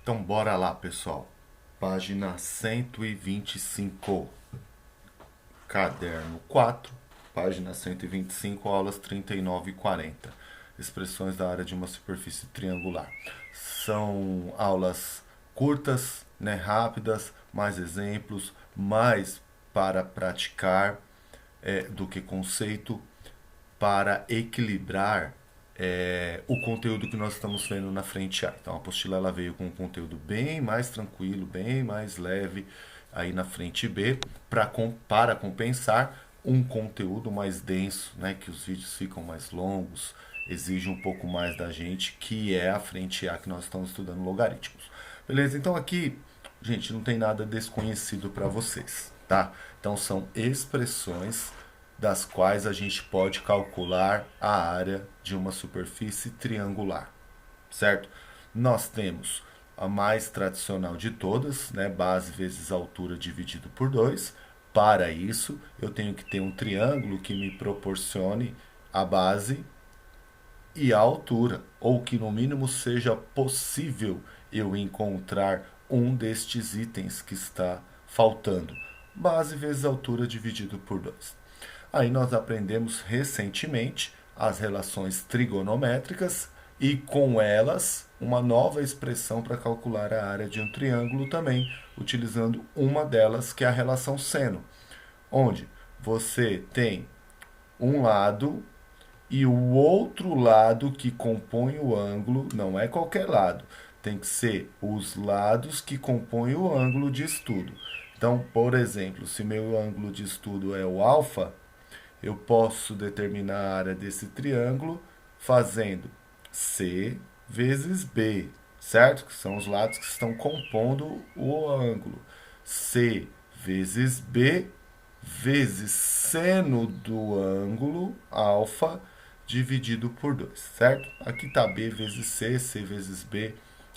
Então, bora lá, pessoal. Página 125, caderno 4, página 125, aulas 39 e 40. Expressões da área de uma superfície triangular. São aulas curtas, né, rápidas, mais exemplos, mais para praticar do que conceito, para equilibrar o conteúdo que nós estamos vendo na frente A. Então a apostila ela veio com um conteúdo bem mais tranquilo, bem mais leve aí na frente B, para compensar um conteúdo mais denso, né, que os vídeos ficam mais longos, exige um pouco mais da gente, que é a frente A que nós estamos estudando logaritmos. Beleza? Então aqui, gente, não tem nada desconhecido para vocês, tá? Então são expressões das quais a gente pode calcular a área de uma superfície triangular, certo? Nós temos a mais tradicional de todas, né? Base vezes altura dividido por 2. Para isso, eu tenho que ter um triângulo que me proporcione a base e a altura, ou que no mínimo seja possível eu encontrar um destes itens que está faltando. Base vezes altura dividido por 2. Aí nós aprendemos recentemente as relações trigonométricas e com elas uma nova expressão para calcular a área de um triângulo também, utilizando uma delas que é a relação seno, onde você tem um lado e o outro lado que compõe o ângulo, não é qualquer lado, tem que ser os lados que compõem o ângulo de estudo. Então, por exemplo, se meu ângulo de estudo é o alfa, eu posso determinar a área desse triângulo fazendo C vezes B, certo? Que são os lados que estão compondo o ângulo. C vezes B vezes seno do ângulo alfa dividido por 2, certo? Aqui está B vezes C, C vezes B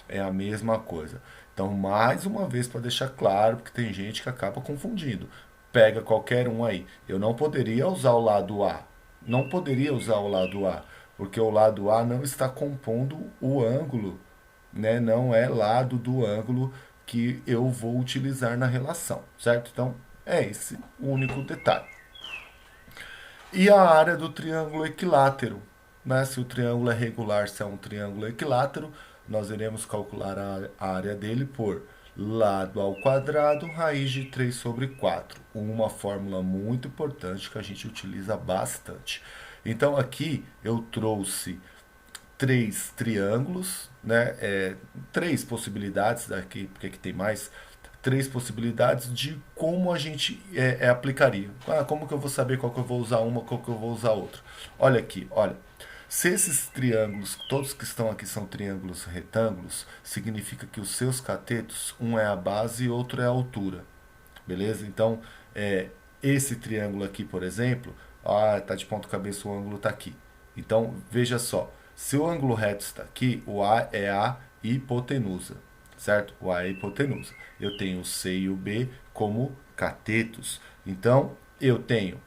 é a mesma coisa. Então, mais uma vez, para deixar claro, porque tem gente que acaba confundindo. Pega qualquer um aí. Eu não poderia usar o lado A. Não poderia usar o lado A, porque o lado A não está compondo o ângulo, né? Não é lado do ângulo que eu vou utilizar na relação, certo? Então, é esse o único detalhe. E a área do triângulo equilátero, né? Se o triângulo é regular, se é um triângulo equilátero, nós iremos calcular a área dele por lado ao quadrado, raiz de 3 sobre 4. Uma fórmula muito importante que a gente utiliza bastante. Então aqui eu trouxe três triângulos, né? Três possibilidades daqui, porque aqui tem mais três possibilidades de como a gente aplicaria. Como que eu vou saber qual que eu vou usar uma, qual que eu vou usar outra? Olha aqui, olha. Se esses triângulos, todos que estão aqui são triângulos retângulos, significa que os seus catetos, um é a base e outro é a altura. Beleza? Então, esse triângulo aqui, por exemplo, tá de ponta cabeça, o ângulo está aqui. Então, veja só, se o ângulo reto está aqui, o A é a hipotenusa, certo? O A é a hipotenusa. Eu tenho o C e o B como catetos. Então, eu tenho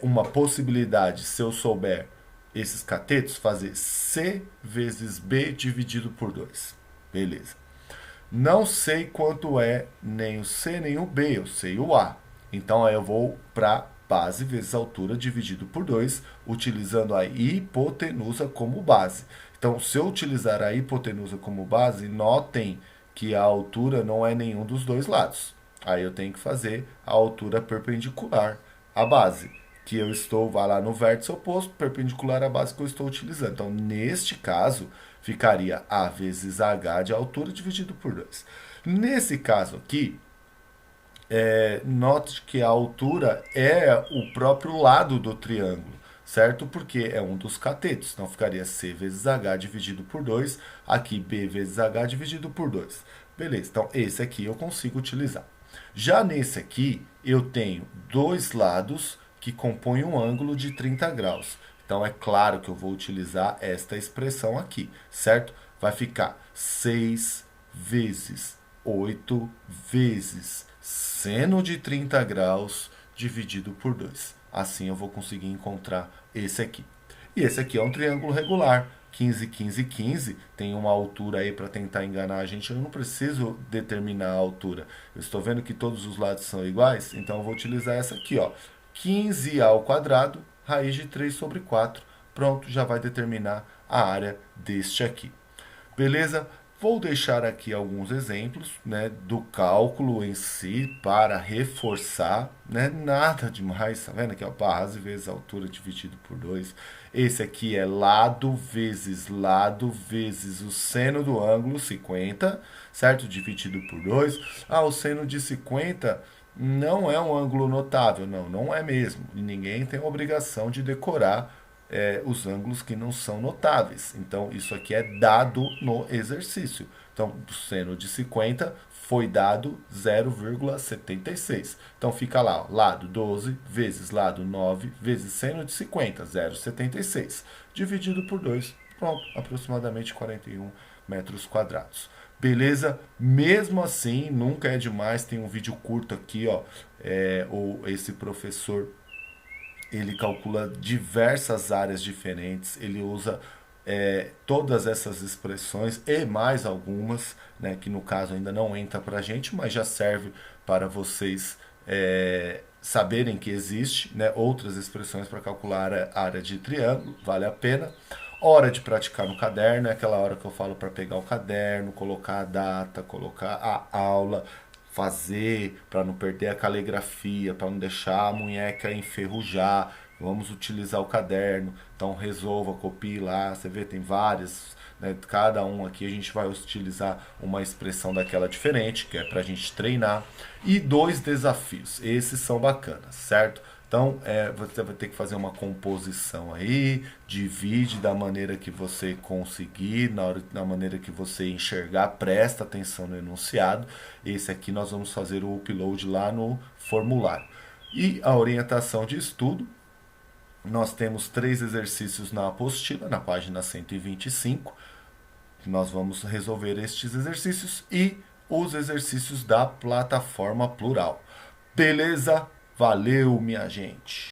uma possibilidade, se eu souber esses catetos, fazer C vezes B dividido por 2. Beleza. Não sei quanto é nem o C nem o B, eu sei o A. Então aí eu vou para base vezes altura dividido por 2, utilizando a hipotenusa como base. Então, se eu utilizar a hipotenusa como base, notem que a altura não é nenhum dos dois lados. Aí eu tenho que fazer a altura perpendicular à base, que eu estou, vai lá no vértice oposto, perpendicular à base que eu estou utilizando. Então, neste caso, ficaria A vezes H de altura dividido por 2. Nesse caso aqui, note que a altura é o próprio lado do triângulo, certo? Porque é um dos catetos. Então, ficaria C vezes H dividido por 2. Aqui, B vezes H dividido por 2. Beleza, então esse aqui eu consigo utilizar. Já nesse aqui, eu tenho dois lados que compõem um ângulo de 30 graus. Então, é claro que eu vou utilizar esta expressão aqui, certo? Vai ficar 6 vezes 8 vezes seno de 30 graus dividido por 2. Assim eu vou conseguir encontrar esse aqui. E esse aqui é um triângulo regular, 15, 15, 15, tem uma altura aí para tentar enganar a gente, eu não preciso determinar a altura. Eu estou vendo que todos os lados são iguais, então eu vou utilizar essa aqui, ó. 15 ao quadrado, raiz de 3 sobre 4. Pronto, já vai determinar a área deste aqui. Beleza? Vou deixar aqui alguns exemplos, né, do cálculo em si para reforçar, né, nada demais, tá vendo aqui, ó, base vezes altura dividido por 2. Esse aqui é lado vezes o seno do ângulo 50, certo? Dividido por 2. Ah, o seno de 50 não é um ângulo notável, não é mesmo. E ninguém tem a obrigação de decorar os ângulos que não são notáveis. Então, isso aqui é dado no exercício. Então, do seno de 50 foi dado 0,76. Então, fica lá, ó, lado 12 vezes lado 9 vezes seno de 50, 0,76. Dividido por 2, pronto, aproximadamente 41 metros quadrados. Beleza? Mesmo assim, nunca é demais. Tem um vídeo curto aqui, ó. Esse professor ele calcula diversas áreas diferentes, ele usa todas essas expressões e mais algumas, né, que no caso ainda não entra para a gente, mas já serve para vocês saberem que existe, né, outras expressões para calcular a área de triângulo, vale a pena. Hora de praticar no caderno, é aquela hora que eu falo para pegar o caderno, colocar a data, colocar a aula, fazer para não perder a caligrafia, para não deixar a munheca enferrujar. Vamos utilizar o caderno, então resolva, copie lá. Você vê, tem várias, né? Cada um aqui a gente vai utilizar uma expressão daquela diferente, que é para a gente treinar. E 2 desafios, esses são bacanas, certo? Então, você vai ter que fazer uma composição aí, divide da maneira que você conseguir, na maneira que você enxergar, presta atenção no enunciado. Esse aqui nós vamos fazer o upload lá no formulário. E a orientação de estudo, nós temos 3 exercícios na apostila, na página 125. Nós vamos resolver estes exercícios e os exercícios da plataforma Plural. Beleza? Valeu, minha gente!